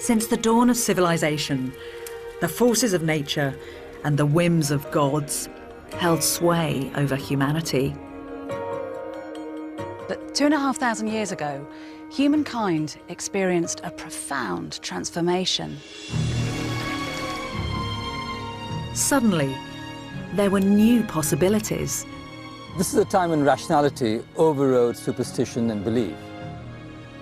Since the dawn of civilization, the forces of nature and the whims of gods held sway over humanity. But 2,500 years ago, humankind experienced a profound transformation. Suddenly, there were new possibilities. This is a time when rationality overrode superstition and belief.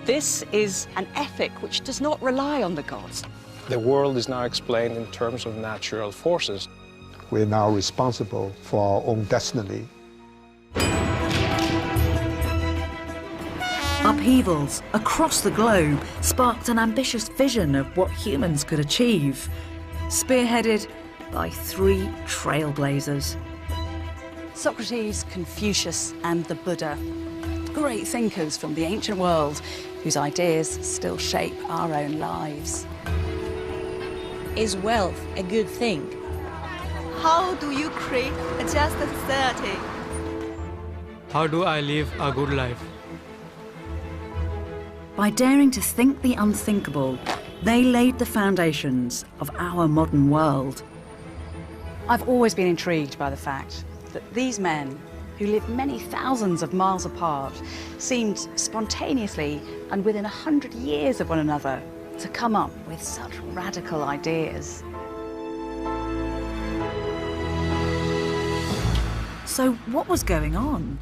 This is an ethic which does not rely on the gods. The world is now explained in terms of natural forces. We're now responsible for our own destiny. Upheavals across the globe sparked an ambitious vision of what humans could achieve, spearheaded by three trailblazers. Socrates, Confucius, and the Buddha, great thinkers from the ancient world whose ideas still shape our own lives. Is wealth a good thing? How do you create a just society? How do I live a good life? By daring to think the unthinkable, they laid the foundations of our modern world. I've always been intrigued by the fact that these men, who lived many thousands of miles apart, seemed spontaneously and within 100 years of one another to come up with such radical ideas. So what was going on?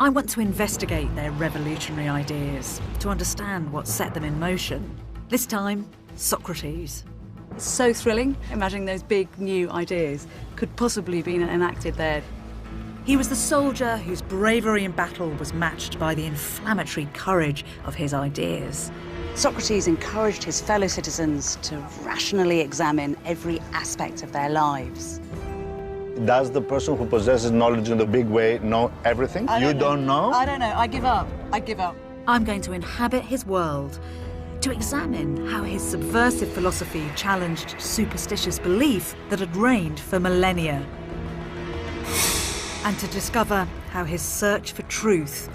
I want to investigate their revolutionary ideas, to understand what set them in motion. This time, Socrates. It's so thrilling, imagining those big new ideas could possibly be enacted there. He was the soldier whose bravery in battle was matched by the inflammatory courage of his ideas. Socrates encouraged his fellow citizens to rationally examine every aspect of their lives. Does the person who possesses knowledge in the big way know everything? You don't know? I don't know. I give up. I give up. I'm going to inhabit his world, to examine how his subversive philosophy challenged superstitious belief that had reigned for millennia, and to discover how his search for truth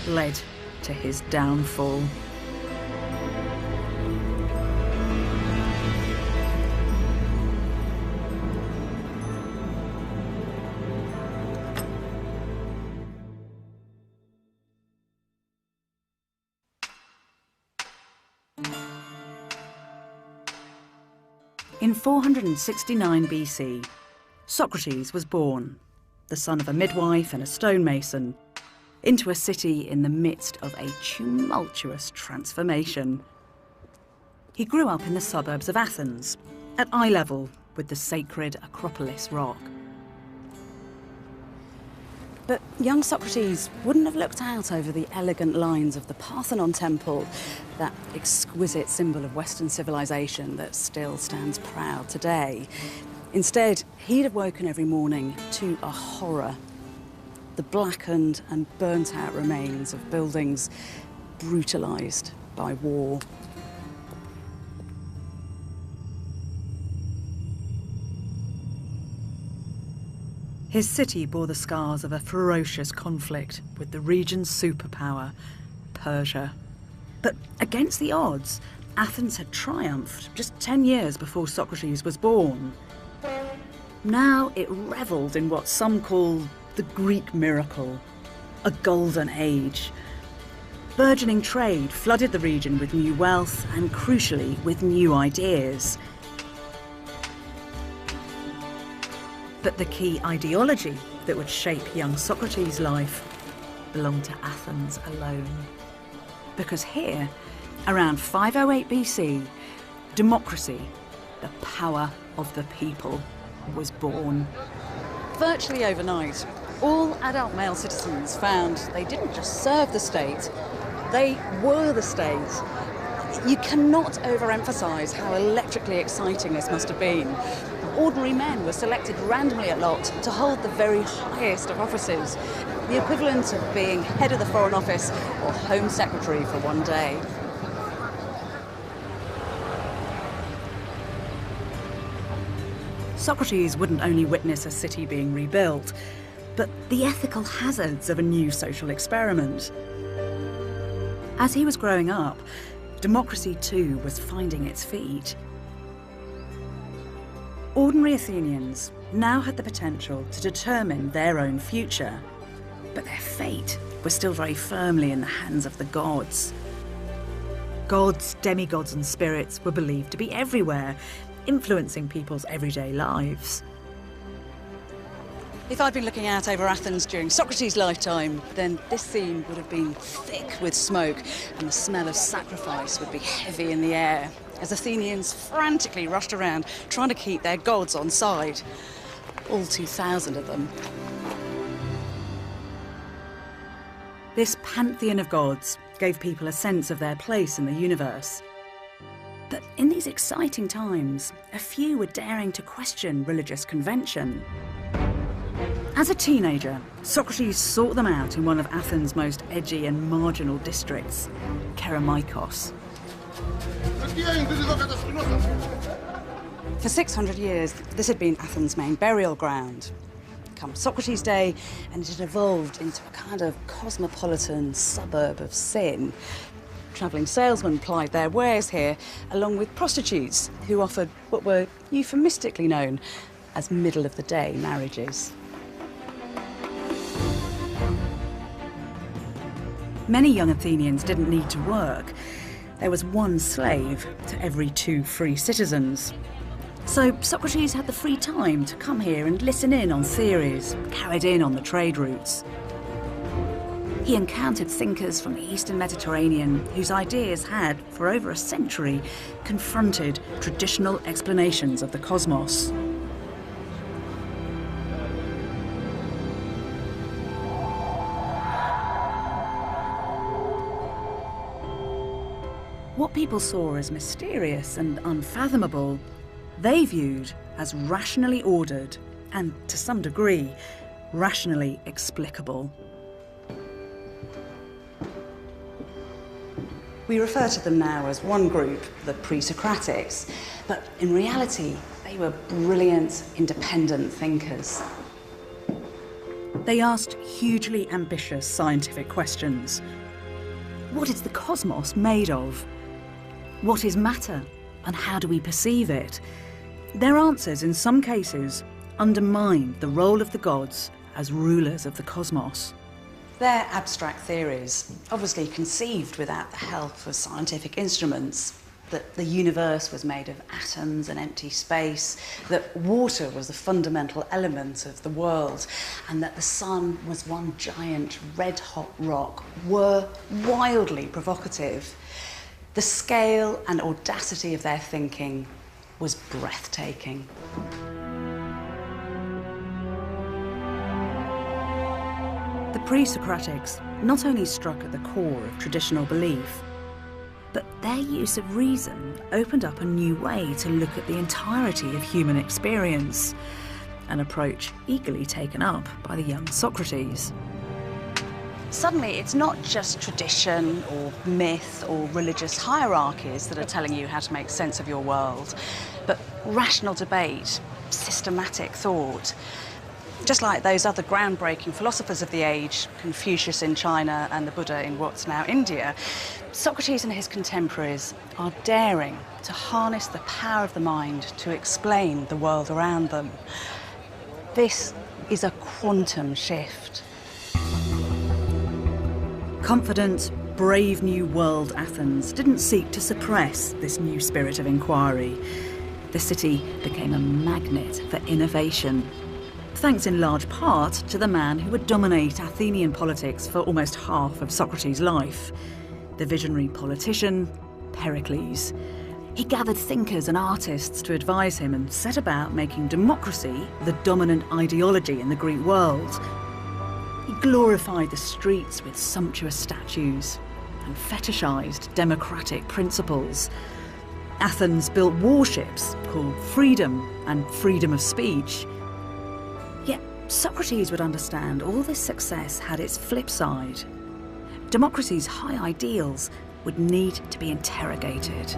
led to his downfall. In 469 BC, Socrates was born, the son of a midwife and a stonemason, into a city in the midst of a tumultuous transformation. He grew up in the suburbs of Athens, at eye level with the sacred Acropolis rock. But young Socrates wouldn't have looked out over the elegant lines of the Parthenon temple, that exquisite symbol of Western civilization that still stands proud today. Instead, he'd have woken every morning to a horror: the blackened and burnt-out remains of buildings brutalized by war. His city bore the scars of a ferocious conflict with the region's superpower, Persia. But against the odds, Athens had triumphed just 10 years before Socrates was born. Now it revelled in what some call the Greek miracle, a golden age. Burgeoning trade flooded the region with new wealth and, crucially, with new ideas. But the key ideology that would shape young Socrates' life belonged to Athens alone. Because here, around 508 BC, democracy, the power of the people, was born. Virtually overnight, all adult male citizens found they didn't just serve the state, they were the state. You cannot overemphasize how electrically exciting this must have been. Ordinary men were selected randomly at lot to hold the very highest of offices, the equivalent of being head of the Foreign Office or Home Secretary for one day. Socrates wouldn't only witness a city being rebuilt, but the ethical hazards of a new social experiment. As he was growing up, democracy too was finding its feet. Ordinary Athenians now had the potential to determine their own future, but their fate was still very firmly in the hands of the gods. Gods, demigods and spirits were believed to be everywhere, influencing people's everyday lives. If I'd been looking out over Athens during Socrates' lifetime, then this scene would have been thick with smoke and the smell of sacrifice would be heavy in the air as Athenians frantically rushed around trying to keep their gods on side. All 2,000 of them. This pantheon of gods gave people a sense of their place in the universe. But in these exciting times, a few were daring to question religious convention. As a teenager, Socrates sought them out in one of Athens' most edgy and marginal districts, Kerameikos. For 600 years, this had been Athens' main burial ground. Come Socrates' day, and it had evolved into a kind of cosmopolitan suburb of sin. Travelling salesmen plied their wares here, along with prostitutes who offered what were euphemistically known as middle-of-the-day marriages. Many young Athenians didn't need to work. There was one slave to every 2 free citizens. So Socrates had the free time to come here and listen in on theories carried in on the trade routes. He encountered thinkers from the Eastern Mediterranean whose ideas had, for over a century, confronted traditional explanations of the cosmos. What people saw as mysterious and unfathomable, they viewed as rationally ordered and, to some degree, rationally explicable. We refer to them now as one group, the pre-Socratics, but in reality, they were brilliant, independent thinkers. They asked hugely ambitious scientific questions. What is the cosmos made of? What is matter, and how do we perceive it? Their answers, in some cases, undermined the role of the gods as rulers of the cosmos. Their abstract theories, obviously conceived without the help of scientific instruments, that the universe was made of atoms and empty space, that water was the fundamental element of the world, and that the sun was one giant red-hot rock, were wildly provocative. The scale and audacity of their thinking was breathtaking. The pre-Socratics not only struck at the core of traditional belief, but their use of reason opened up a new way to look at the entirety of human experience, an approach eagerly taken up by the young Socrates. Suddenly, it's not just tradition or myth or religious hierarchies that are telling you how to make sense of your world, but rational debate, systematic thought. Just like those other groundbreaking philosophers of the age, Confucius in China and the Buddha in what's now India, Socrates and his contemporaries are daring to harness the power of the mind to explain the world around them. This is a quantum shift. Confident, brave new world Athens didn't seek to suppress this new spirit of inquiry. The city became a magnet for innovation, thanks in large part to the man who would dominate Athenian politics for almost half of Socrates' life, the visionary politician, Pericles. He gathered thinkers and artists to advise him and set about making democracy the dominant ideology in the Greek world. He glorified the streets with sumptuous statues and fetishised democratic principles. Athens built warships called Freedom and Freedom of Speech. Yet Socrates would understand all this success had its flip side. Democracy's high ideals would need to be interrogated.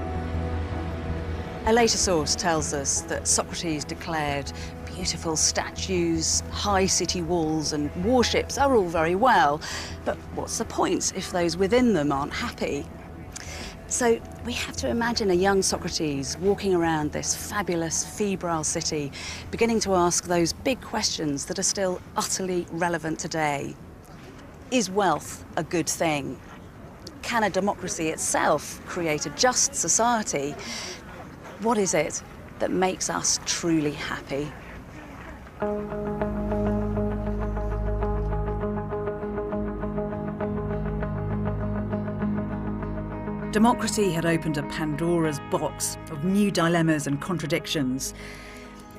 A later source tells us that Socrates declared beautiful statues, high city walls and warships are all very well, but what's the point if those within them aren't happy? So we have to imagine a young Socrates walking around this fabulous, febrile city, beginning to ask those big questions that are still utterly relevant today. Is wealth a good thing? Can a democracy itself create a just society? What is it that makes us truly happy? Democracy had opened a Pandora's box of new dilemmas and contradictions.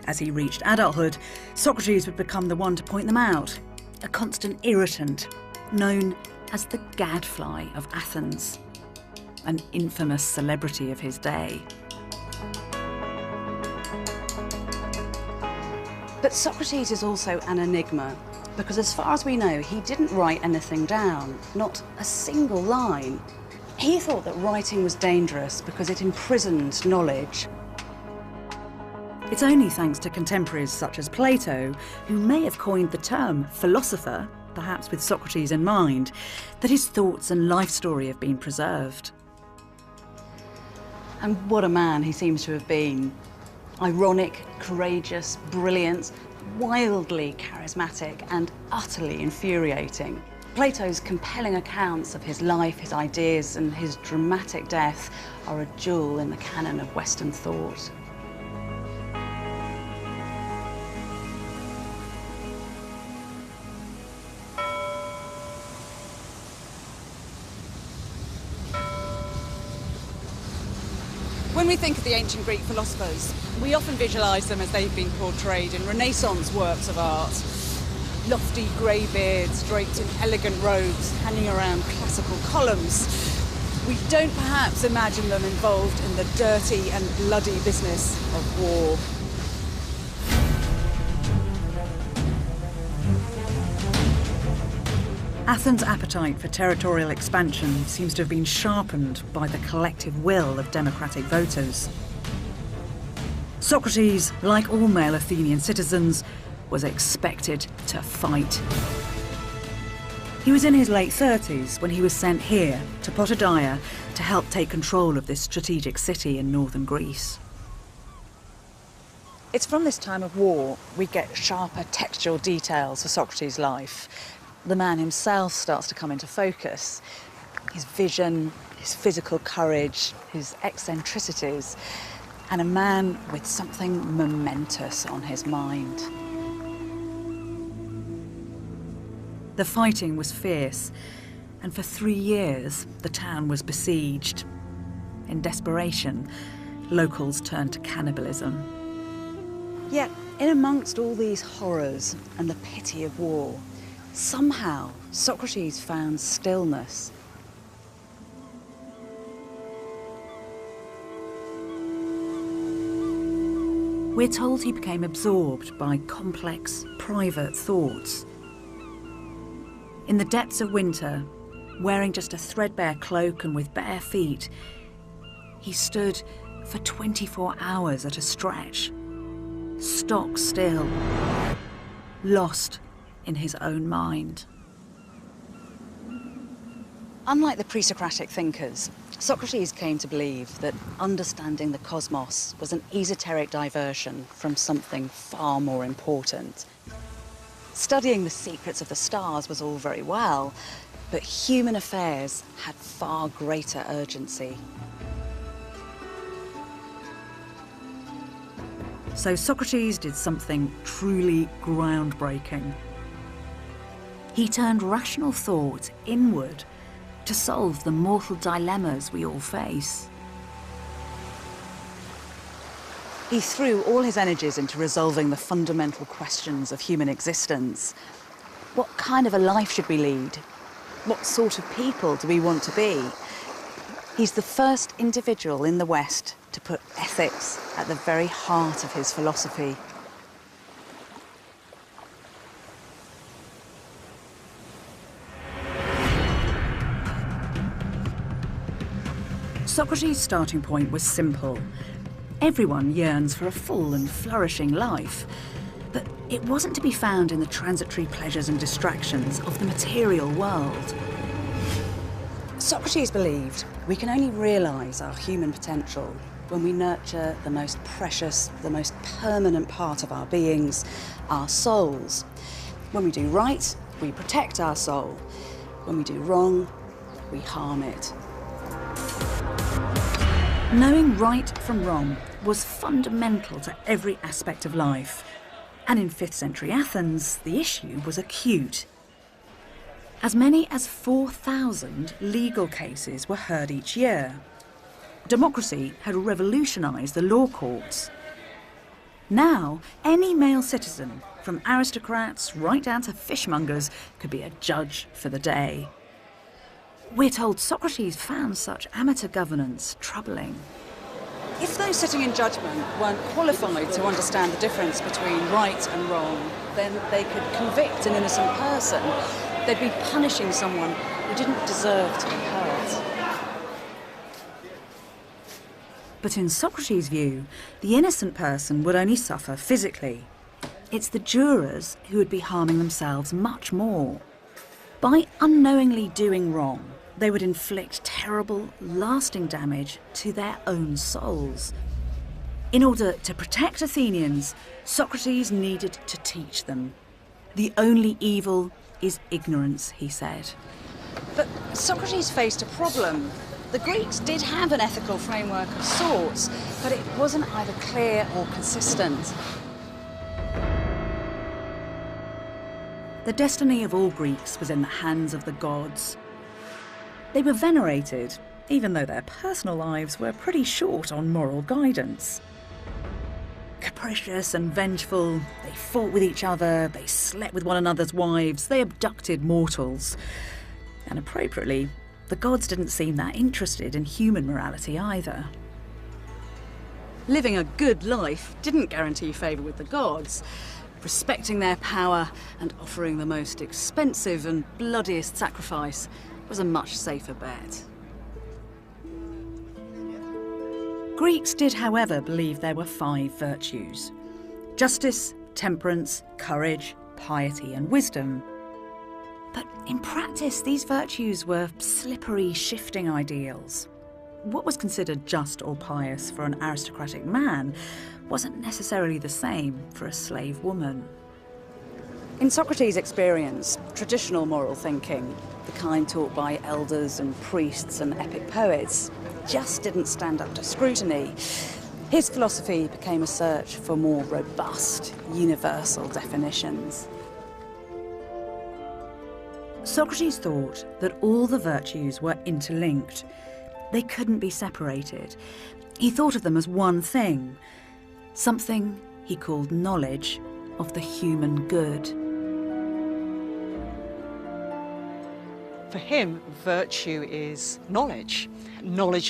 As he reached adulthood, Socrates would become the one to point them out, a constant irritant, known as the gadfly of Athens, an infamous celebrity of his day. But Socrates is also an enigma, because as far as we know, he didn't write anything down, not a single line. He thought that writing was dangerous because it imprisoned knowledge. It's only thanks to contemporaries such as Plato, who may have coined the term philosopher, perhaps with Socrates in mind, that his thoughts and life story have been preserved. And what a man he seems to have been. Ironic, courageous, brilliant, wildly charismatic and utterly infuriating. Plato's compelling accounts of his life, his ideas and his dramatic death are a jewel in the canon of Western thought. When we think of the ancient Greek philosophers, we often visualise them as they've been portrayed in Renaissance works of art. Lofty grey beards draped in elegant robes hanging around classical columns. We don't perhaps imagine them involved in the dirty and bloody business of war. Athens' appetite for territorial expansion seems to have been sharpened by the collective will of democratic voters. Socrates, like all male Athenian citizens, was expected to fight. He was in his late 30s when he was sent here to Potidæa to help take control of this strategic city in northern Greece. It's from this time of war we get sharper textual details of Socrates' life. The man himself starts to come into focus. His vision, his physical courage, his eccentricities, and a man with something momentous on his mind. The fighting was fierce, and for 3 years the town was besieged. In desperation, locals turned to cannibalism. Yet, in amongst all these horrors and the pity of war, somehow Socrates found stillness. We're told he became absorbed by complex, private thoughts. In the depths of winter, wearing just a threadbare cloak and with bare feet, he stood for 24 hours at a stretch, stock still, lost in his own mind. Unlike the pre-Socratic thinkers, Socrates came to believe that understanding the cosmos was an esoteric diversion from something far more important. Studying the secrets of the stars was all very well, but human affairs had far greater urgency. So Socrates did something truly groundbreaking. He turned rational thought inward to solve the mortal dilemmas we all face. He threw all his energies into resolving the fundamental questions of human existence. What kind of a life should we lead? What sort of people do we want to be? He's the first individual in the West to put ethics at the very heart of his philosophy. Socrates' starting point was simple. Everyone yearns for a full and flourishing life, but it wasn't to be found in the transitory pleasures and distractions of the material world. Socrates believed we can only realise our human potential when we nurture the most precious, the most permanent part of our beings, our souls. When we do right, we protect our soul. When we do wrong, we harm it. Knowing right from wrong was fundamental to every aspect of life. And in 5th century Athens, the issue was acute. As many as 4,000 legal cases were heard each year. Democracy had revolutionised the law courts. Now, any male citizen, from aristocrats right down to fishmongers, could be a judge for the day. We're told Socrates found such amateur governance troubling. If those sitting in judgment weren't qualified to understand the difference between right and wrong, then they could convict an innocent person. They'd be punishing someone who didn't deserve to be hurt. But in Socrates' view, the innocent person would only suffer physically. It's the jurors who would be harming themselves much more. By unknowingly doing wrong, they would inflict terrible, lasting damage to their own souls. In order to protect Athenians, Socrates needed to teach them. The only evil is ignorance, he said. But Socrates faced a problem. The Greeks did have an ethical framework of sorts, but it wasn't either clear or consistent. The destiny of all Greeks was in the hands of the gods. They were venerated, even though their personal lives were pretty short on moral guidance. Capricious and vengeful, they fought with each other, they slept with one another's wives, they abducted mortals. And appropriately, the gods didn't seem that interested in human morality either. Living a good life didn't guarantee favour with the gods. Respecting their power and offering the most expensive and bloodiest sacrifice was a much safer bet. Greeks did, however, believe there were 5 virtues: justice, temperance, courage, piety and wisdom. But in practice, these virtues were slippery, shifting ideals. What was considered just or pious for an aristocratic man wasn't necessarily the same for a slave woman. In Socrates' experience, traditional moral thinking, the kind taught by elders and priests and epic poets, just didn't stand up to scrutiny. His philosophy became a search for more robust, universal definitions. Socrates thought that all the virtues were interlinked. They couldn't be separated. He thought of them as one thing, something he called knowledge of the human good. For him, virtue is knowledge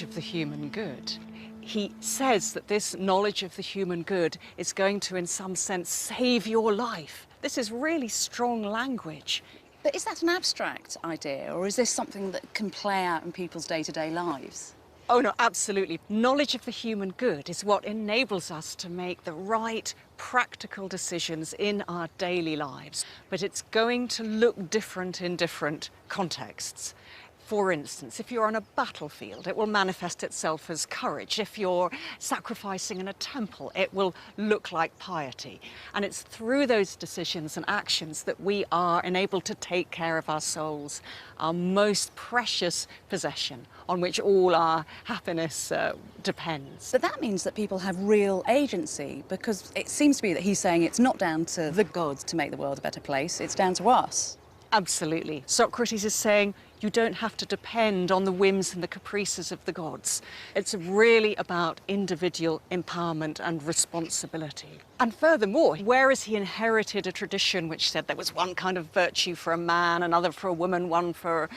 of the human good. He says that this knowledge of the human good is going to, in some sense, save your life. This is really strong language. But is that an abstract idea, or is this something that can play out in people's day-to-day lives? Oh no, absolutely. Knowledge of the human good is what enables us to make the right practical decisions in our daily lives. But it's going to look different in different contexts. For instance, if you're on a battlefield, it will manifest itself as courage. If you're sacrificing in a temple, it will look like piety. And it's through those decisions and actions that we are enabled to take care of our souls, our most precious possession, on which all our happiness depends. But that means that people have real agency, because it seems to be that he's saying it's not down to the gods to make the world a better place, it's down to us. Absolutely. Socrates is saying you don't have to depend on the whims and the caprices of the gods. It's really about individual empowerment and responsibility. And furthermore, whereas he inherited a tradition which said there was one kind of virtue for a man, another for a woman, one for,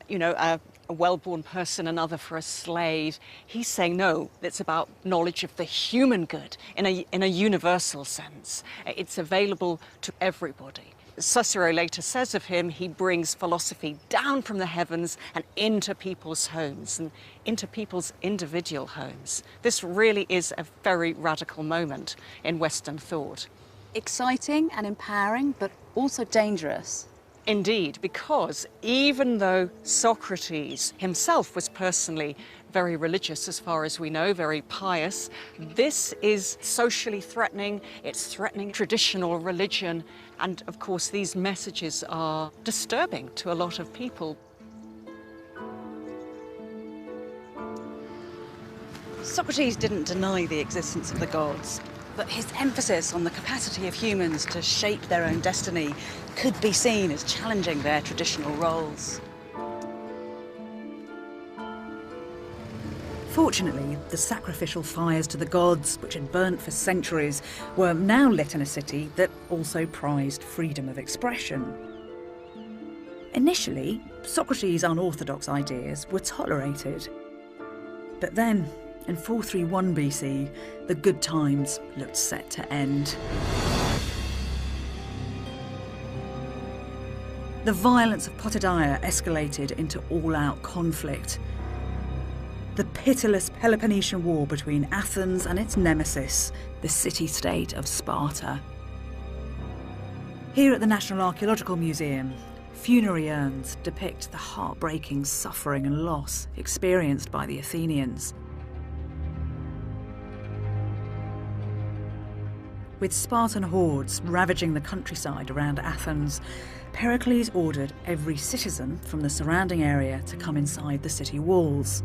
a well-born person, another for a slave, he's saying no, it's about knowledge of the human good in a universal sense. It's available to everybody. Cicero later says of him, he brings philosophy down from the heavens and into people's homes and into people's individual homes. This really is a very radical moment in Western thought. Exciting and empowering, but also dangerous. Indeed, because even though Socrates himself was personally very religious, as far as we know, very pious, this is socially threatening, it's threatening traditional religion, and of course these messages are disturbing to a lot of people. Socrates didn't deny the existence of the gods, but his emphasis on the capacity of humans to shape their own destiny could be seen as challenging their traditional roles. Fortunately, the sacrificial fires to the gods, which had burnt for centuries, were now lit in a city that also prized freedom of expression. Initially, Socrates' unorthodox ideas were tolerated. But then, in 431 BC, the good times looked set to end. The violence of Potidæa escalated into all-out conflict. The pitiless Peloponnesian War between Athens and its nemesis, the city-state of Sparta. Here at the National Archaeological Museum, funerary urns depict the heartbreaking suffering and loss experienced by the Athenians. With Spartan hordes ravaging the countryside around Athens, Pericles ordered every citizen from the surrounding area to come inside the city walls.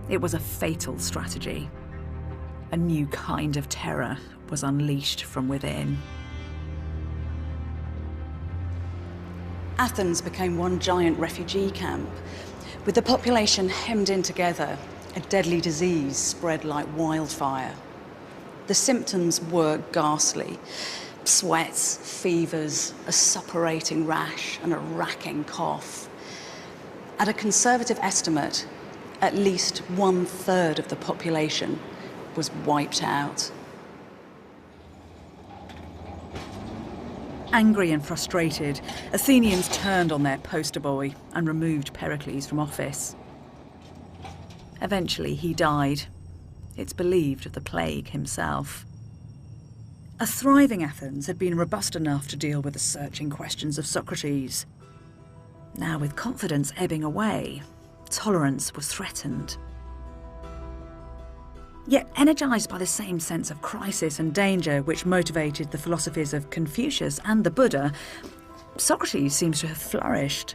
It was a fatal strategy. A new kind of terror was unleashed from within. Athens became one giant refugee camp. With the population hemmed in together, a deadly disease spread like wildfire. The symptoms were ghastly. Sweats, fevers, a suppurating rash and a racking cough. At a conservative estimate, at least 1/3 of the population was wiped out. Angry and frustrated, Athenians turned on their poster boy and removed Pericles from office. Eventually he died. It's believed of the plague himself. A thriving Athens had been robust enough to deal with the searching questions of Socrates. Now, with confidence ebbing away, tolerance was threatened. Yet, energised by the same sense of crisis and danger which motivated the philosophies of Confucius and the Buddha, Socrates seems to have flourished.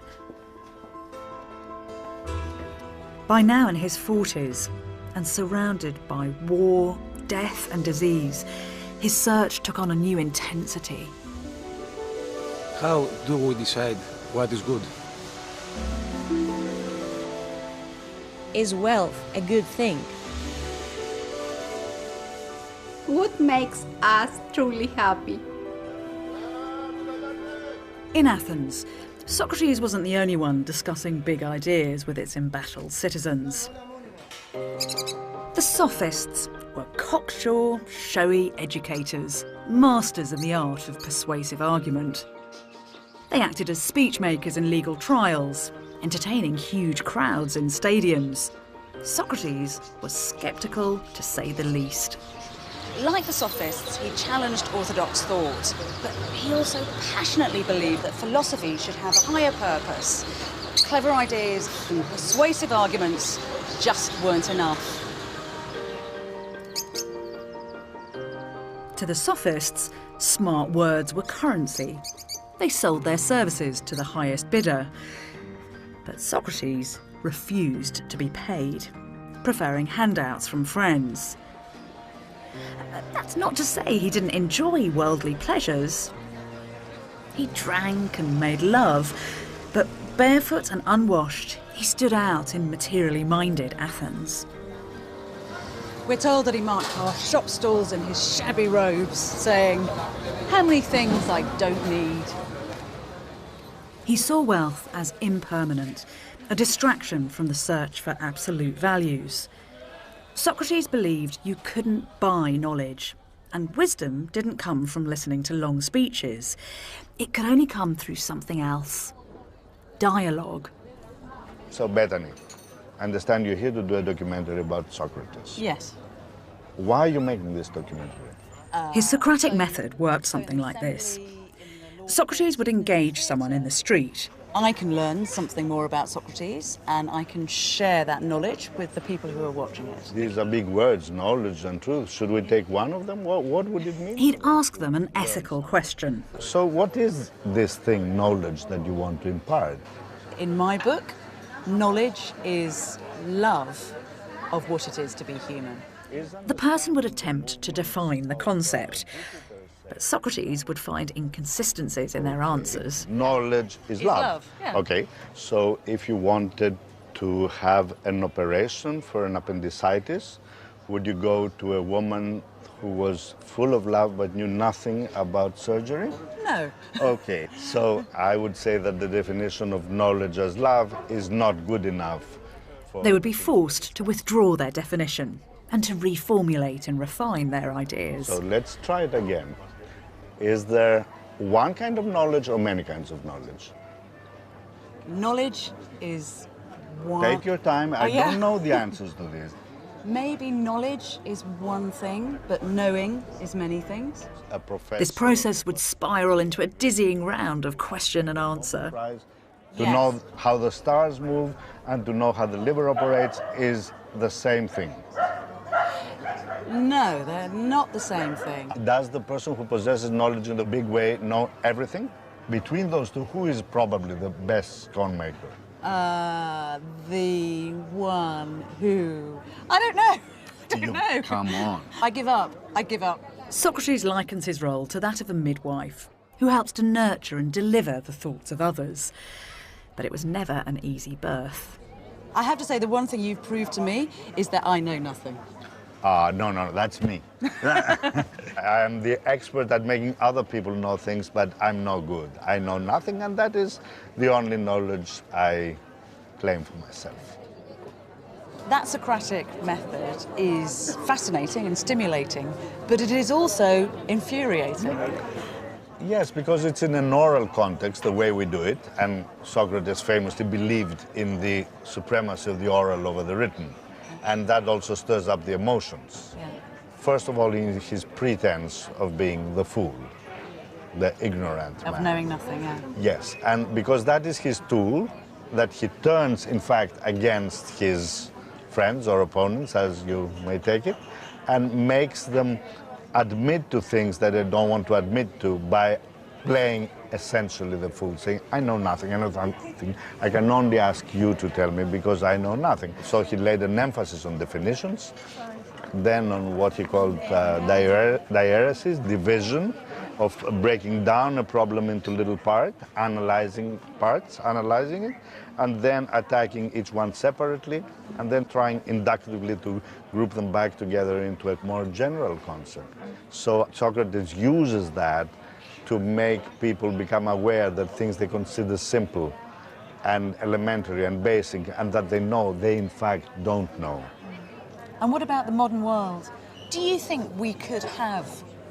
By now in his 40s, and surrounded by war, death and disease, his search took on a new intensity. How do we decide what is good? Is wealth a good thing? What makes us truly happy? In Athens, Socrates wasn't the only one discussing big ideas with its embattled citizens. The sophists were cocksure, showy educators, masters in the art of persuasive argument. They acted as speech makers in legal trials, entertaining huge crowds in stadiums. Socrates was sceptical, to say the least. Like the sophists, he challenged orthodox thought, but he also passionately believed that philosophy should have a higher purpose. Clever ideas and persuasive arguments just weren't enough. To the sophists, smart words were currency. They sold their services to the highest bidder. But Socrates refused to be paid, preferring handouts from friends. That's not to say he didn't enjoy worldly pleasures. He drank and made love, but barefoot and unwashed, he stood out in materially minded Athens. We're told that he marched past shop stalls in his shabby robes, saying, "How many things I don't need." He saw wealth as impermanent, a distraction from the search for absolute values. Socrates believed you couldn't buy knowledge, and wisdom didn't come from listening to long speeches. It could only come through something else. Dialogue. So, Bethany, I understand you're here to do a documentary about Socrates. Yes. Why are you making this documentary? His Socratic method worked something like this. Socrates would engage someone in the street. I can learn something more about Socrates and I can share that knowledge with the people who are watching it. These are big words, knowledge and truth. Should we take one of them? What would it mean? He'd ask them an ethical question. So what is this thing, knowledge, that you want to impart? In my book, knowledge is love of what it is to be human. The person would attempt to define the concept, but Socrates would find inconsistencies in their answers. Knowledge is love. Yeah. Okay, so if you wanted to have an operation for an appendicitis, would you go to a woman who was full of love but knew nothing about surgery? No. Okay, so I would say that the definition of knowledge as love is not good enough. They would be forced to withdraw their definition and to reformulate and refine their ideas. So let's try it again. Is there one kind of knowledge or many kinds of knowledge? Knowledge is one... Take your time. I don't know the answers to this. Maybe knowledge is one thing, but knowing is many things. A professor... This process would spiral into a dizzying round of question and answer. To know how the stars move and to know how the liver operates is the same thing. No, they're not the same thing. Does the person who possesses knowledge in the big way know everything? Between those two, who is probably the best scone maker? The one who... I don't know. I don't know. Come on. I give up. I give up. Socrates likens his role to that of a midwife who helps to nurture and deliver the thoughts of others. But it was never an easy birth. I have to say, the one thing you've proved to me is that I know nothing. No, that's me. I'm the expert at making other people know things, but I'm no good. I know nothing, and that is the only knowledge I claim for myself. That Socratic method is fascinating and stimulating, but it is also infuriating. Yes, because it's in an oral context, the way we do it, and Socrates famously believed in the supremacy of the oral over the written. And that also stirs up the emotions. Yeah. First of all, in his pretense of being the fool, the ignorant man. Of knowing nothing, yeah. Yes, and because that is his tool, that he turns, in fact, against his friends or opponents, as you may take it, and makes them admit to things that they don't want to admit to by playing essentially the fool, saying, I know nothing, I know nothing. I can only ask you to tell me because I know nothing. So he laid an emphasis on definitions, then on what he called diaresis, division, of breaking down a problem into little parts, analyzing it, and then attacking each one separately, and then trying inductively to group them back together into a more general concept. So Socrates uses that to make people become aware that things they consider simple and elementary and basic and that they know, they in fact don't know. And what about the modern world? Do you think we could have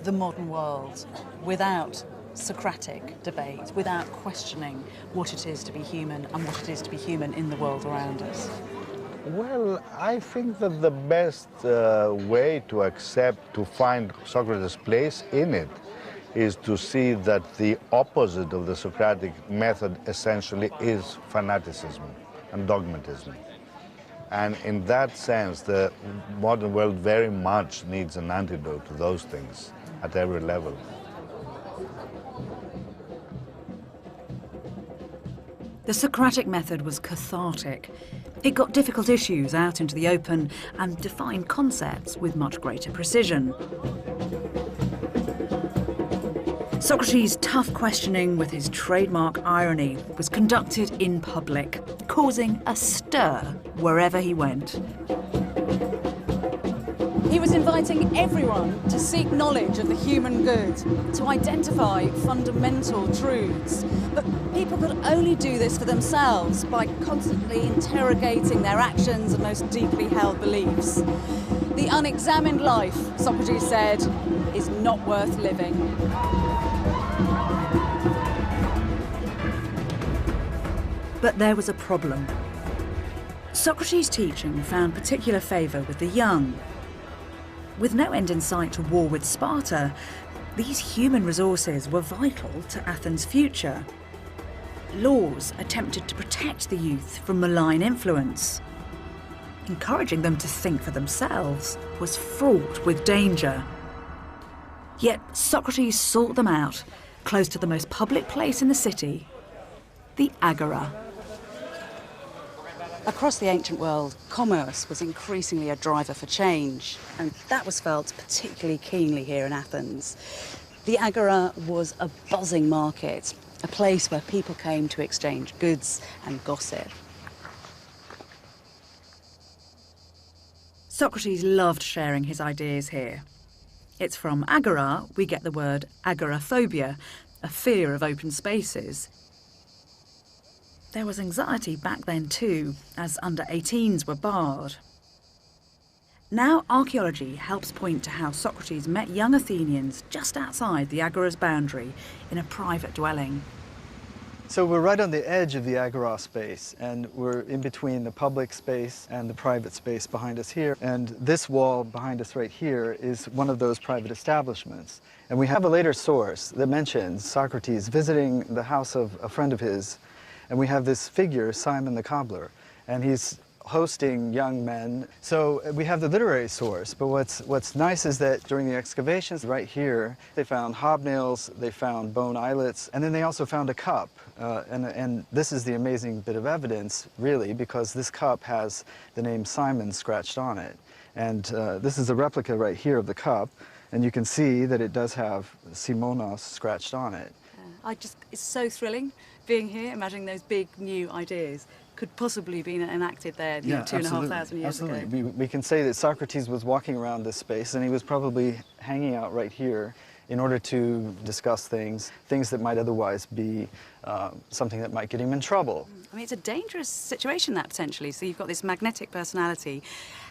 the modern world without Socratic debate, without questioning what it is to be human and what it is to be human in the world around us? Well, I think that the best way to accept, to find Socrates' place in it, is to see that the opposite of the Socratic method essentially is fanaticism and dogmatism. And in that sense, the modern world very much needs an antidote to those things at every level. The Socratic method was cathartic. It got difficult issues out into the open and defined concepts with much greater precision. Socrates' tough questioning with his trademark irony was conducted in public, causing a stir wherever he went. He was inviting everyone to seek knowledge of the human good, to identify fundamental truths. But people could only do this for themselves by constantly interrogating their actions and most deeply held beliefs. The unexamined life, Socrates said, is not worth living. But there was a problem. Socrates' teaching found particular favour with the young. With no end in sight to war with Sparta, these human resources were vital to Athens' future. Laws attempted to protect the youth from malign influence. Encouraging them to think for themselves was fraught with danger. Yet Socrates sought them out, close to the most public place in the city, the Agora. Across the ancient world, commerce was increasingly a driver for change, and that was felt particularly keenly here in Athens. The Agora was a buzzing market, a place where people came to exchange goods and gossip. Socrates loved sharing his ideas here. It's from agora we get the word agoraphobia, a fear of open spaces. There was anxiety back then too, as under-18s were barred. Now archaeology helps point to how Socrates met young Athenians just outside the agora's boundary in a private dwelling. So we're right on the edge of the agora space, and we're in between the public space and the private space behind us here. And this wall behind us right here is one of those private establishments. And we have a later source that mentions Socrates visiting the house of a friend of his, and we have this figure, Simon the Cobbler, and he's hosting young men. So we have the literary source, but what's nice is that during the excavations right here, they found hobnails, they found bone eyelets, and then they also found a cup. And this is the amazing bit of evidence, really, because this cup has the name Simon scratched on it. And this is a replica right here of the cup, and you can see that it does have Simonos scratched on it. It's so thrilling being here, imagining those big new ideas could possibly have been enacted there 2,500 years ago. We can say that Socrates was walking around this space, and he was probably hanging out right here in order to discuss things that might otherwise be something that might get him in trouble. I mean, it's a dangerous situation, that, potentially. So you've got this magnetic personality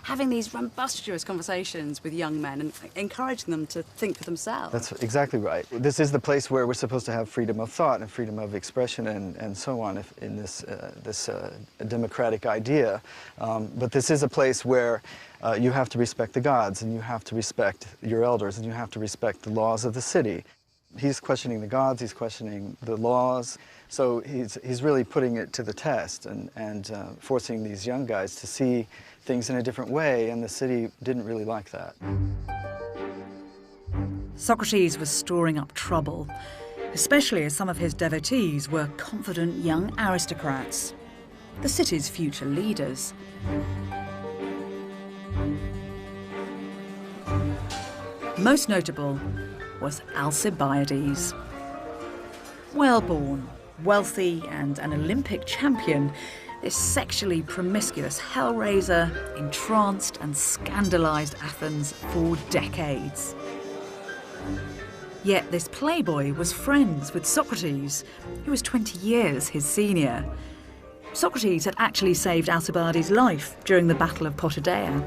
having these rumbustious conversations with young men and encouraging them to think for themselves. That's exactly right. This is the place where we're supposed to have freedom of thought and freedom of expression and so on in this democratic idea. But this is a place where you have to respect the gods, and you have to respect your elders, and you have to respect the laws of the city. He's questioning the gods, he's questioning the laws, so he's really putting it to the test and forcing these young guys to see things in a different way, and the city didn't really like that. Socrates was storing up trouble, especially as some of his devotees were confident young aristocrats, the city's future leaders. Most notable was Alcibiades. Well-born, wealthy and an Olympic champion, this sexually promiscuous hellraiser entranced and scandalised Athens for decades. Yet this playboy was friends with Socrates, who was 20 years his senior. Socrates had actually saved Alcibiades' life during the Battle of Potidaea.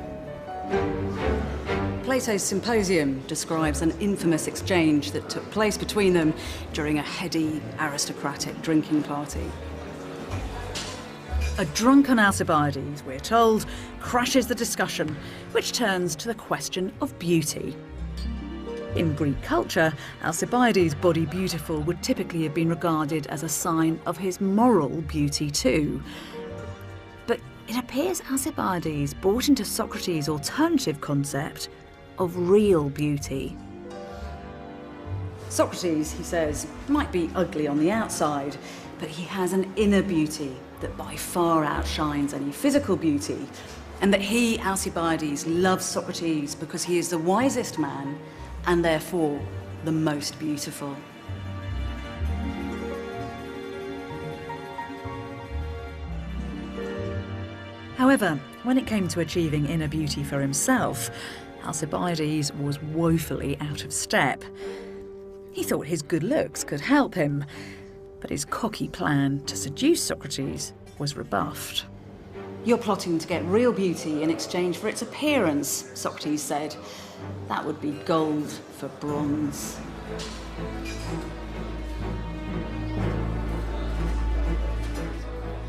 Plato's Symposium describes an infamous exchange that took place between them during a heady aristocratic drinking party. A drunken Alcibiades, we're told, crashes the discussion, which turns to the question of beauty. In Greek culture, Alcibiades' body beautiful would typically have been regarded as a sign of his moral beauty too. But it appears Alcibiades bought into Socrates' alternative concept of real beauty. Socrates, he says, might be ugly on the outside, but he has an inner beauty that by far outshines any physical beauty, and that he, Alcibiades, loves Socrates because he is the wisest man and therefore the most beautiful. However, when it came to achieving inner beauty for himself, Alcibiades was woefully out of step. He thought his good looks could help him, but his cocky plan to seduce Socrates was rebuffed. You're plotting to get real beauty in exchange for its appearance, Socrates said. That would be gold for bronze.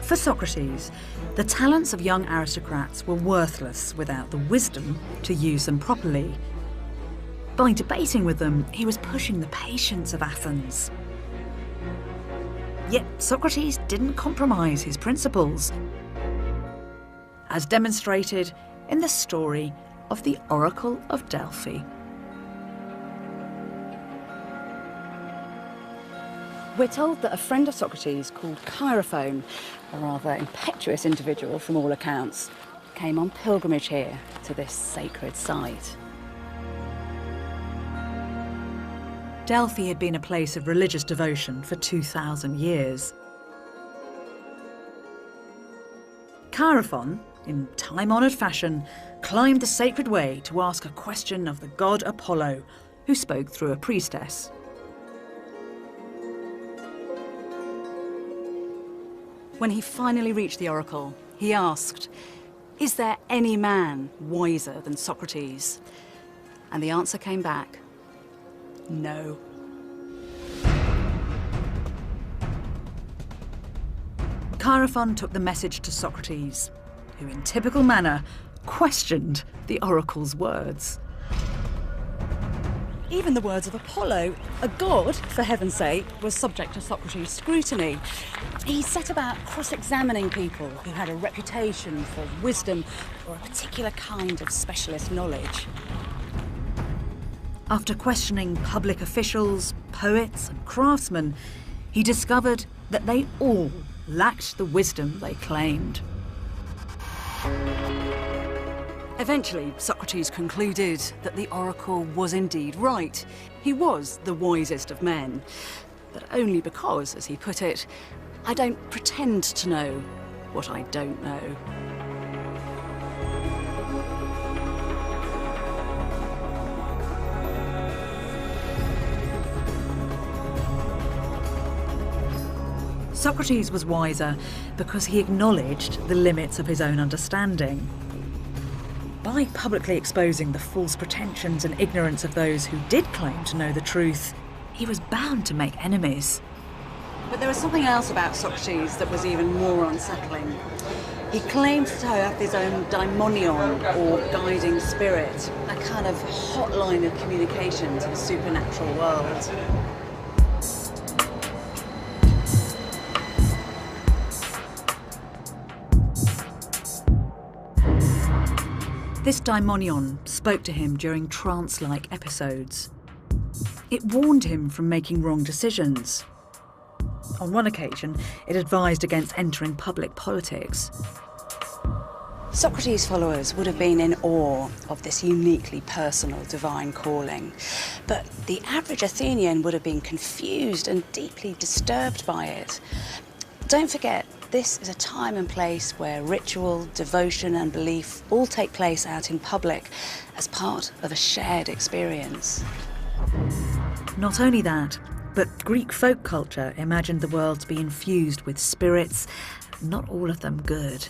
For Socrates, the talents of young aristocrats were worthless without the wisdom to use them properly. By debating with them, he was pushing the patience of Athens. Yet Socrates didn't compromise his principles, as demonstrated in the story of the Oracle of Delphi. We're told that a friend of Socrates called Chaerephon, a rather impetuous individual from all accounts, came on pilgrimage here to this sacred site. Delphi had been a place of religious devotion for 2,000 years. Chaerephon, in time-honoured fashion, climbed the sacred way to ask a question of the god Apollo, who spoke through a priestess. When he finally reached the oracle, he asked, "Is there any man wiser than Socrates?" And the answer came back, no. Chaerephon took the message to Socrates, who in typical manner questioned the oracle's words. Even the words of Apollo, a god, for heaven's sake, was subject to Socrates' scrutiny. He set about cross-examining people who had a reputation for wisdom or a particular kind of specialist knowledge. After questioning public officials, poets and craftsmen, he discovered that they all lacked the wisdom they claimed. Eventually, Socrates concluded that the oracle was indeed right. He was the wisest of men, but only because, as he put it, I don't pretend to know what I don't know. Socrates was wiser because he acknowledged the limits of his own understanding. By publicly exposing the false pretensions and ignorance of those who did claim to know the truth, he was bound to make enemies. But there was something else about Socrates that was even more unsettling. He claimed to have his own daimonion, or guiding spirit, a kind of hotline of communication to the supernatural world. This daimonion spoke to him during trance-like episodes. It warned him from making wrong decisions. On one occasion, it advised against entering public politics. Socrates' followers would have been in awe of this uniquely personal divine calling, but the average Athenian would have been confused and deeply disturbed by it. Don't forget, this is a time and place where ritual, devotion and belief all take place out in public as part of a shared experience. Not only that, but Greek folk culture imagined the world to be infused with spirits, not all of them good.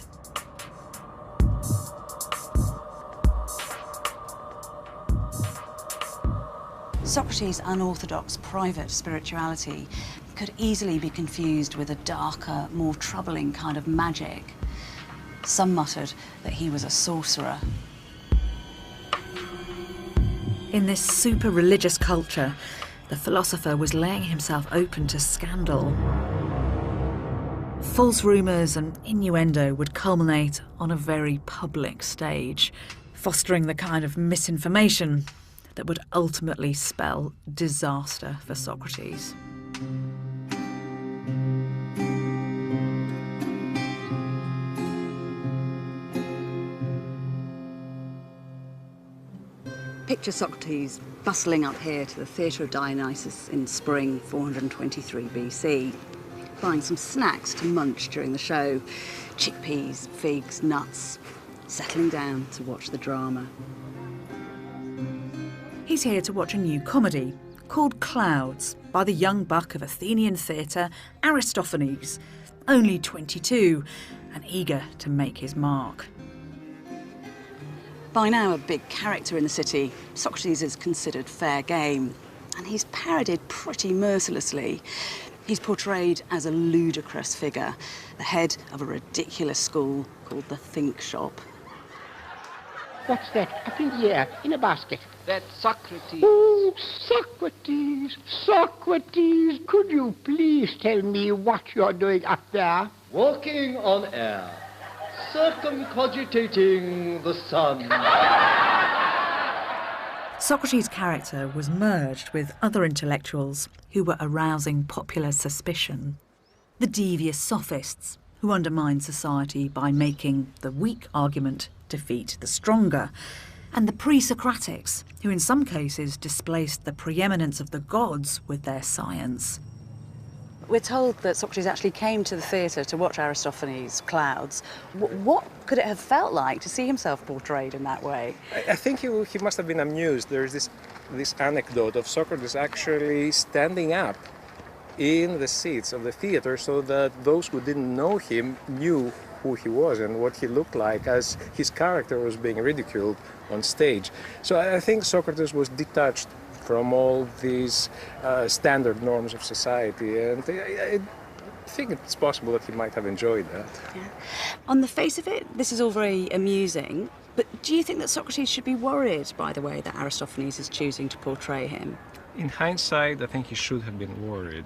Socrates' unorthodox private spirituality could easily be confused with a darker, more troubling kind of magic. Some muttered that he was a sorcerer. In this super-religious culture, the philosopher was laying himself open to scandal. False rumours and innuendo would culminate on a very public stage, fostering the kind of misinformation that would ultimately spell disaster for Socrates. Picture Socrates bustling up here to the Theatre of Dionysus in spring 423 BC, buying some snacks to munch during the show, chickpeas, figs, nuts, settling down to watch the drama. He's here to watch a new comedy called Clouds by the young buck of Athenian theatre, Aristophanes, only 22 and eager to make his mark. By now a big character in the city, Socrates is considered fair game, and he's parodied pretty mercilessly. He's portrayed as a ludicrous figure, the head of a ridiculous school called the Think Shop. What's that up in the air in a basket? That's Socrates. Oh, Socrates! Socrates! Could you please tell me what you're doing up there? Walking on air. Circumcogitating the sun. Socrates' character was merged with other intellectuals who were arousing popular suspicion. The devious sophists, who undermined society by making the weak argument defeat the stronger, and the pre-Socratics, who in some cases displaced the preeminence of the gods with their science. We're told that Socrates actually came to the theatre to watch Aristophanes' Clouds. What could it have felt like to see himself portrayed in that way? I think he must have been amused. There's this anecdote of Socrates actually standing up in the seats of the theatre so that those who didn't know him knew who he was and what he looked like as his character was being ridiculed on stage. So I think Socrates was detached from all these standard norms of society, and I think it's possible that he might have enjoyed that. Yeah. On the face of it, this is all very amusing, but do you think that Socrates should be worried by the way that Aristophanes is choosing to portray him? In hindsight, I think he should have been worried.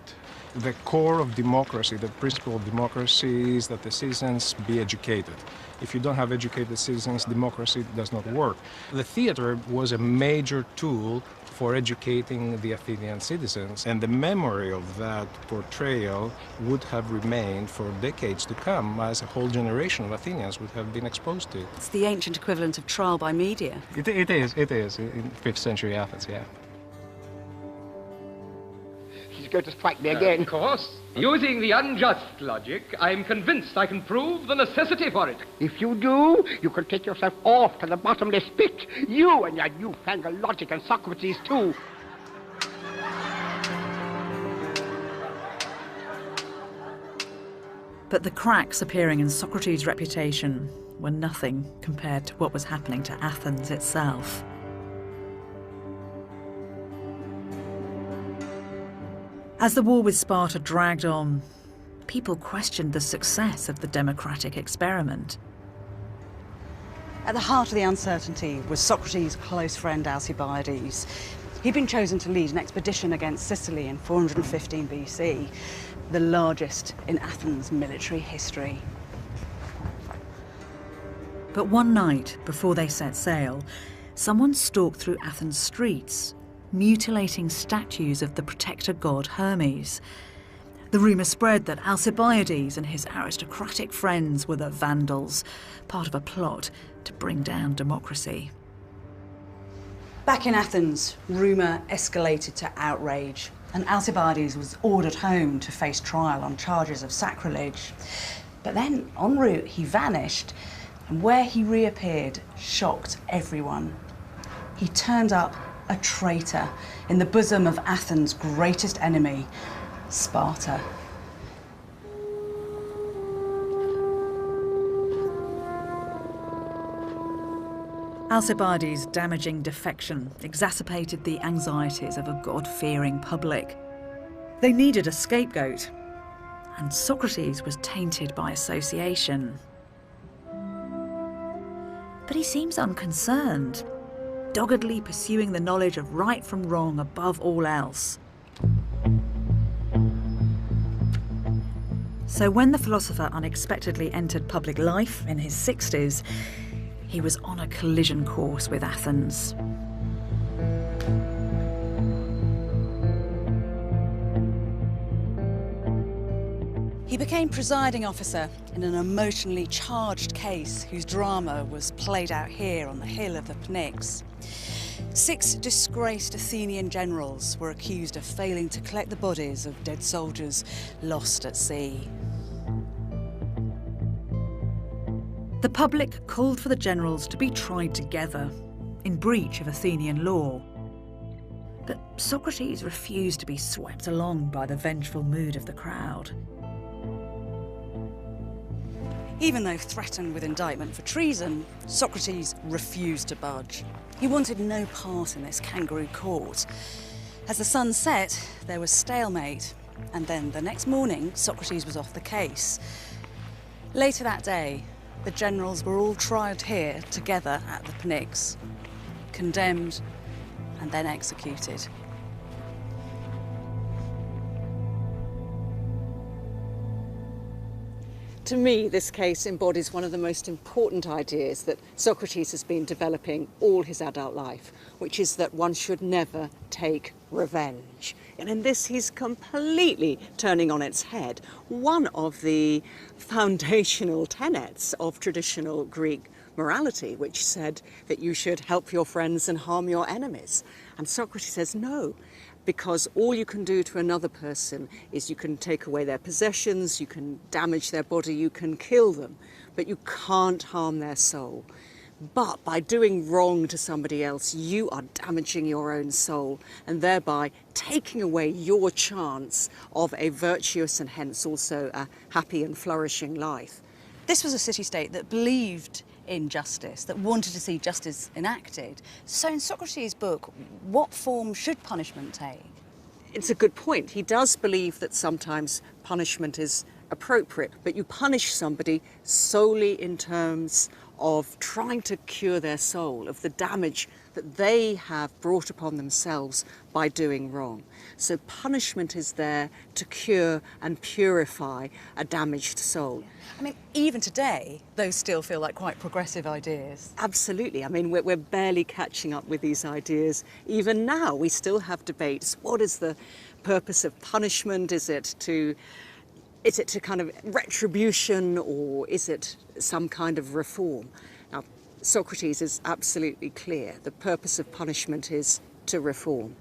The core of democracy, the principle of democracy is that the citizens be educated. If you don't have educated citizens, democracy does not work. The theater was a major tool for educating the Athenian citizens, and the memory of that portrayal would have remained for decades to come, as a whole generation of Athenians would have been exposed to it. It's the ancient equivalent of trial by media. It is, in 5th century Athens, yeah. She's going to strike me again. Of course. Using the unjust logic, I'm convinced I can prove the necessity for it. If you do, you can take yourself off to the bottomless pit. You and your newfangled logic, and Socrates too. But the cracks appearing in Socrates' reputation were nothing compared to what was happening to Athens itself. As the war with Sparta dragged on, people questioned the success of the democratic experiment. At the heart of the uncertainty was Socrates' close friend Alcibiades. He'd been chosen to lead an expedition against Sicily in 415 BC, the largest in Athens' military history. But one night, before they set sail, someone stalked through Athens' streets, mutilating statues of the protector god Hermes. The rumour spread that Alcibiades and his aristocratic friends were the vandals, part of a plot to bring down democracy. Back in Athens, rumour escalated to outrage, and Alcibiades was ordered home to face trial on charges of sacrilege. But then, en route, he vanished, and where he reappeared shocked everyone. He turned up a traitor in the bosom of Athens' greatest enemy, Sparta. Alcibiades' damaging defection exacerbated the anxieties of a God-fearing public. They needed a scapegoat, and Socrates was tainted by association. But he seems unconcerned, doggedly pursuing the knowledge of right from wrong above all else. So when the philosopher unexpectedly entered public life in his 60s, he was on a collision course with Athens. He became presiding officer in an emotionally charged case whose drama was played out here on the hill of the Pnyx. 6 disgraced Athenian generals were accused of failing to collect the bodies of dead soldiers lost at sea. The public called for the generals to be tried together, in breach of Athenian law. But Socrates refused to be swept along by the vengeful mood of the crowd. Even though threatened with indictment for treason, Socrates refused to budge. He wanted no part in this kangaroo court. As the sun set, there was stalemate, and then the next morning, Socrates was off the case. Later that day, The generals were all tried here together at the Pnyx, condemned and then executed. To me, this case embodies one of the most important ideas that Socrates has been developing all his adult life, which is that one should never take revenge. And in this, he's completely turning on its head one of the foundational tenets of traditional Greek morality, which said that you should help your friends and harm your enemies. And Socrates says no, because all you can do to another person is you can take away their possessions, you can damage their body, you can kill them, but you can't harm their soul. But by doing wrong to somebody else, you are damaging your own soul and thereby taking away your chance of a virtuous and hence also a happy and flourishing life. This was a city-state that believed in justice, that wanted to see justice enacted. So in Socrates' book, what form should punishment take? It's a good point. He does believe that sometimes punishment is appropriate, but you punish somebody solely in terms of trying to cure their soul, of the damage that they have brought upon themselves by doing wrong. So punishment is there to cure and purify a damaged soul. I mean, even today, those still feel like quite progressive ideas. Absolutely. I mean, we're barely catching up with these ideas. Even now, we still have debates. What is the purpose of punishment? Is it to kind of retribution, or is it some kind of reform? Now, Socrates is absolutely clear. The purpose of punishment is to reform.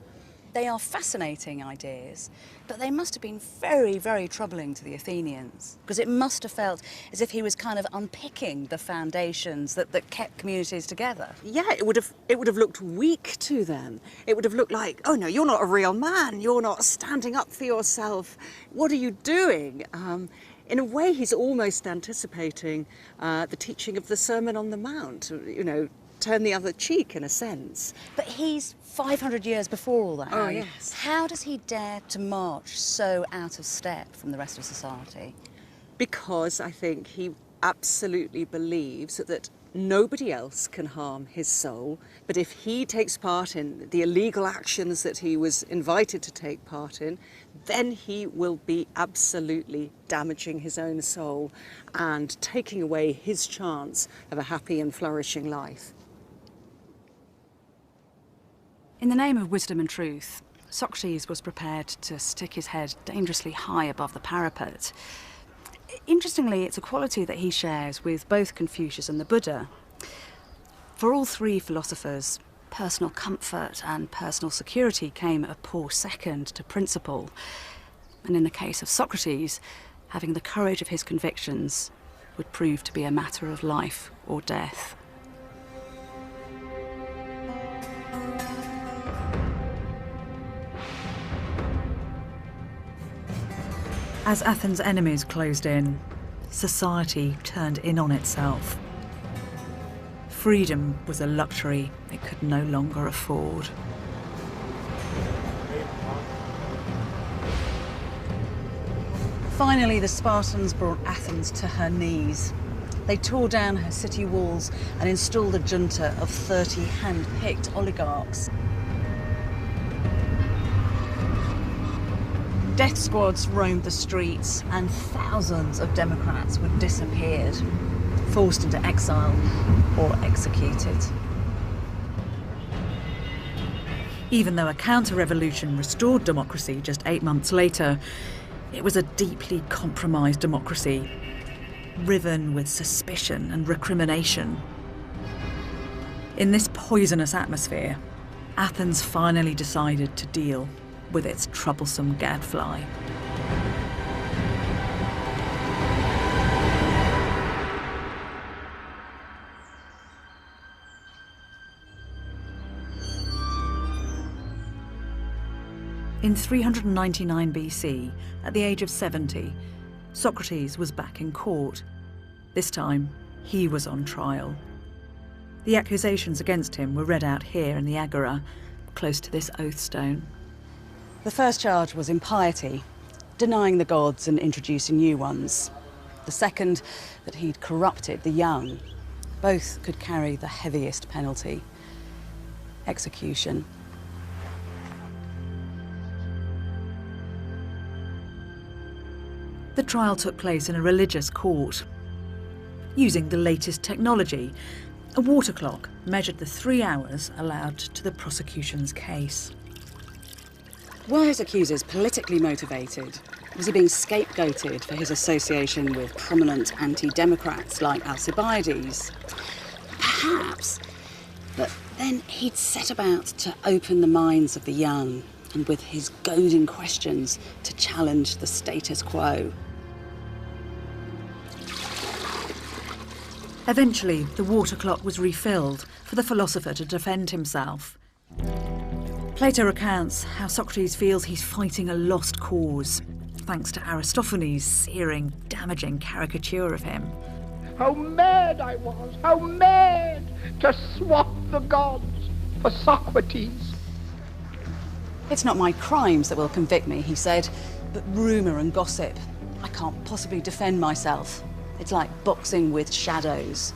They are fascinating ideas, but they must have been very, very troubling to the Athenians, because it must have felt as if he was kind of unpicking the foundations that kept communities together. Yeah, it would have looked weak to them. It would have looked like, oh no, you're not a real man, you're not standing up for yourself, what are you doing? In a way, he's almost anticipating the teaching of the Sermon on the Mount, you know, turn the other cheek in a sense. But he's 500 years before all that. Oh, yes. How does he dare to march so out of step from the rest of society? Because I think he absolutely believes that nobody else can harm his soul, but if he takes part in the illegal actions that he was invited to take part in, then he will be absolutely damaging his own soul and taking away his chance of a happy and flourishing life. In the name of wisdom and truth, Socrates was prepared to stick his head dangerously high above the parapet. Interestingly, it's a quality that he shares with both Confucius and the Buddha. For all three philosophers, personal comfort and personal security came a poor second to principle. And in the case of Socrates, having the courage of his convictions would prove to be a matter of life or death. As Athens' enemies closed in, society turned in on itself. Freedom was a luxury it could no longer afford. Finally, the Spartans brought Athens to her knees. They tore down her city walls and installed a junta of 30 hand-picked oligarchs. Death squads roamed the streets and thousands of Democrats were disappeared, forced into exile or executed. Even though a counter-revolution restored democracy just 8 months later, it was a deeply compromised democracy, riven with suspicion and recrimination. In this poisonous atmosphere, Athens finally decided to deal with its troublesome gadfly. In 399 BC, at the age of 70, Socrates was back in court. This time, he was on trial. The accusations against him were read out here in the Agora, close to this oath stone. The first charge was impiety, denying the gods and introducing new ones. The second, that he'd corrupted the young. Both could carry the heaviest penalty: execution. The trial took place in a religious court. Using the latest technology, a water clock measured the 3 hours allowed to the prosecution's case. Were his accusers politically motivated? Was he being scapegoated for his association with prominent anti-democrats like Alcibiades? Perhaps. But then he'd set about to open the minds of the young, and with his goading questions to challenge the status quo. Eventually, the water clock was refilled for the philosopher to defend himself. Plato recounts how Socrates feels he's fighting a lost cause, thanks to Aristophanes' searing, damaging caricature of him. How mad I was, how mad to swap the gods for Socrates. It's not my crimes that will convict me, he said, but rumour and gossip. I can't possibly defend myself. It's like boxing with shadows.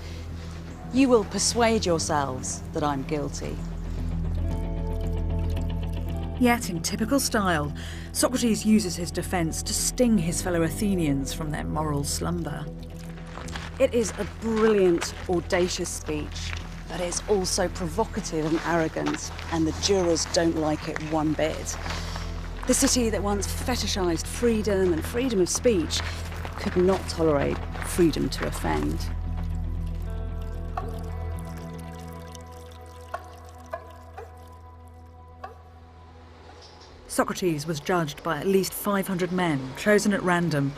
You will persuade yourselves that I'm guilty. Yet, in typical style, Socrates uses his defence to sting his fellow Athenians from their moral slumber. It is a brilliant, audacious speech, but it's also provocative and arrogant, and the jurors don't like it one bit. The city that once fetishised freedom and freedom of speech could not tolerate freedom to offend. Socrates was judged by at least 500 men, chosen at random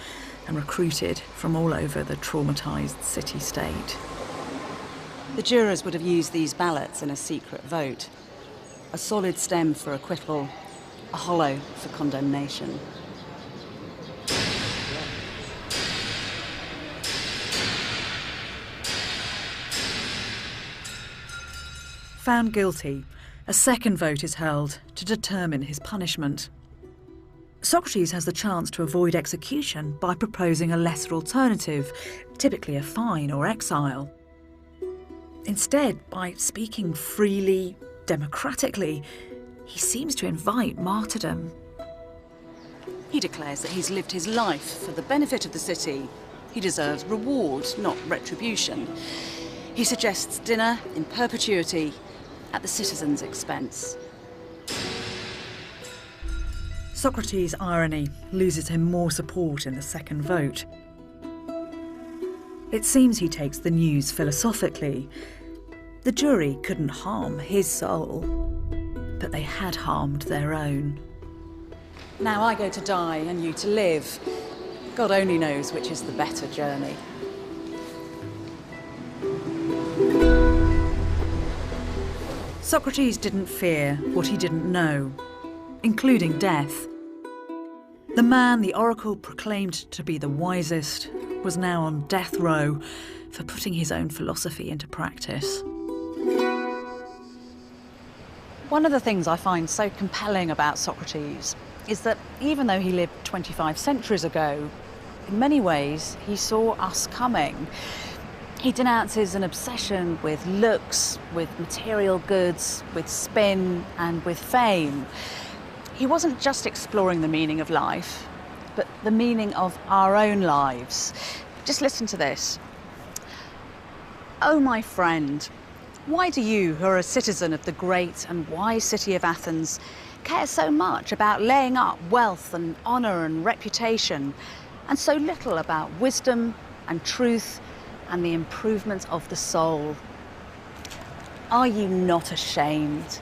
and recruited from all over the traumatised city-state. The jurors would have used these ballots in a secret vote. A solid stem for acquittal, a hollow for condemnation. Found guilty, a second vote is held to determine his punishment. Socrates has the chance to avoid execution by proposing a lesser alternative, typically a fine or exile. Instead, by speaking freely, democratically, he seems to invite martyrdom. He declares that he's lived his life for the benefit of the city. He deserves reward, not retribution. He suggests dinner in perpetuity at the citizens' expense. Socrates' irony loses him more support in the second vote. It seems he takes the news philosophically. The jury couldn't harm his soul, but they had harmed their own. Now I go to die and you to live. God only knows which is the better journey. Socrates didn't fear what he didn't know, including death. The man the oracle proclaimed to be the wisest was now on death row for putting his own philosophy into practice. One of the things I find so compelling about Socrates is that even though he lived 25 centuries ago, in many ways he saw us coming. He denounces an obsession with looks, with material goods, with spin and with fame. He wasn't just exploring the meaning of life, but the meaning of our own lives. Just listen to this. Oh, my friend, why do you, who are a citizen of the great and wise city of Athens, care so much about laying up wealth and honour and reputation, and so little about wisdom and truth and the improvement of the soul? Are you not ashamed?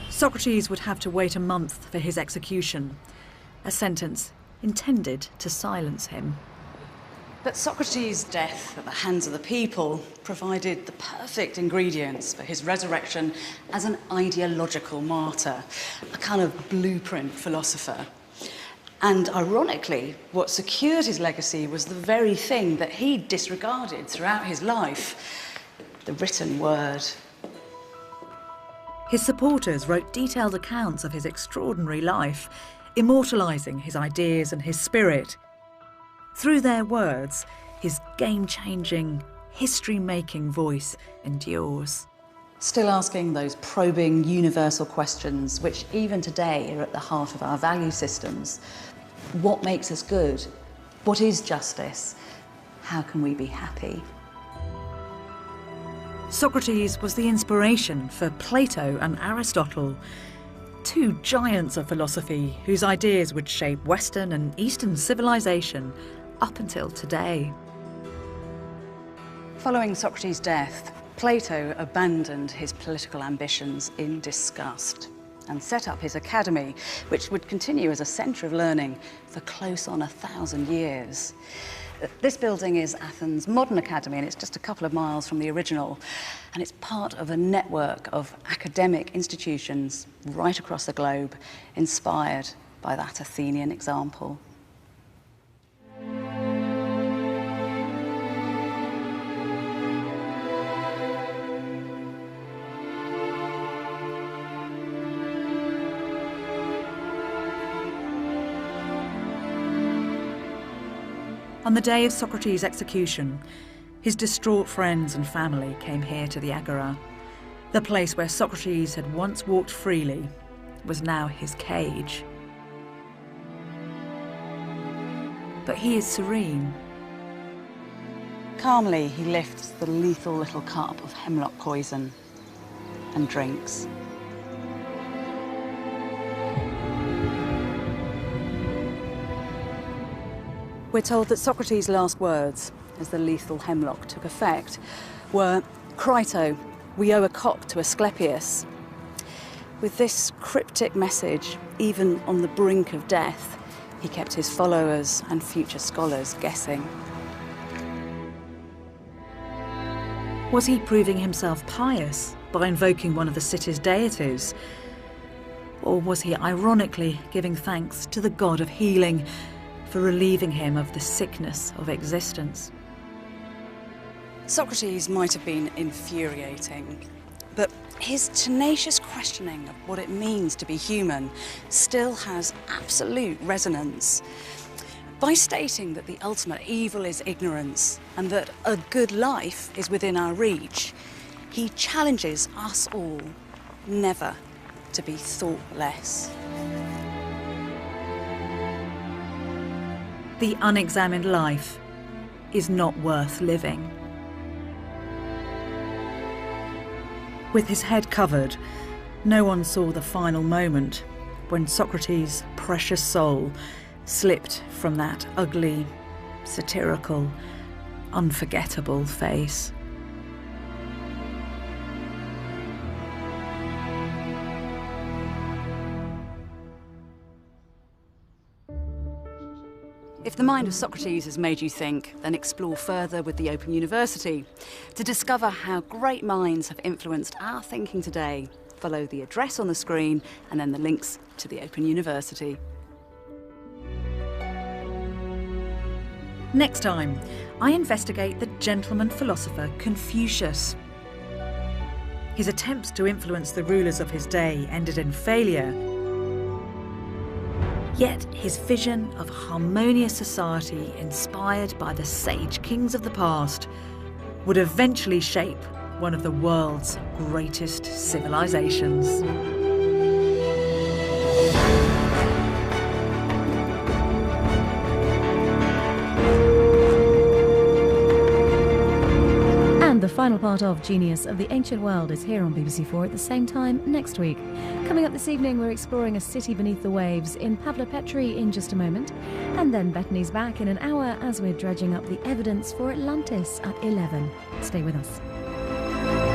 Socrates would have to wait a month for his execution, a sentence intended to silence him. But Socrates' death at the hands of the people provided the perfect ingredients for his resurrection as an ideological martyr, a kind of blueprint philosopher. And ironically, what secured his legacy was the very thing that he disregarded throughout his life: the written word. His supporters wrote detailed accounts of his extraordinary life, immortalising his ideas and his spirit. Through their words, his game-changing, history-making voice endures. Still asking those probing, universal questions, which even today are at the heart of our value systems. What makes us good? What is justice? How can we be happy? Socrates was the inspiration for Plato and Aristotle, two giants of philosophy whose ideas would shape Western and Eastern civilization up until today. Following Socrates' death, Plato abandoned his political ambitions in disgust and set up his academy, which would continue as a centre of learning for close on 1,000 years. This building is Athens' modern academy, and it's just a couple of miles from the original, and it's part of a network of academic institutions right across the globe, inspired by that Athenian example. On the day of Socrates' execution, his distraught friends and family came here to the Agora. The place where Socrates had once walked freely was now his cage. But he is serene. Calmly, he lifts the lethal little cup of hemlock poison and drinks. We're told that Socrates' last words, as the lethal hemlock took effect, were, "Crito, we owe a cop to Asclepius." With this cryptic message, even on the brink of death, he kept his followers and future scholars guessing. Was he proving himself pious by invoking one of the city's deities? Or was he ironically giving thanks to the god of healing for relieving him of the sickness of existence? Socrates might have been infuriating, but his tenacious questioning of what it means to be human still has absolute resonance. By stating that the ultimate evil is ignorance and that a good life is within our reach, he challenges us all never to be thoughtless. The unexamined life is not worth living. With his head covered, no one saw the final moment when Socrates' precious soul slipped from that ugly, satirical, unforgettable face. If the mind of Socrates has made you think, then explore further with the Open University. To discover how great minds have influenced our thinking today, follow the address on the screen and then the links to the Open University. Next time, I investigate the gentleman philosopher Confucius. His attempts to influence the rulers of his day ended in failure. Yet his vision of harmonious society inspired by the sage kings of the past would eventually shape one of the world's greatest civilizations. The final part of Genius of the Ancient World is here on BBC4 at the same time next week. Coming up this evening, we're exploring a city beneath the waves in Pavla Petri in just a moment. And then Bethany's back in an hour as we're dredging up the evidence for Atlantis at 11. Stay with us.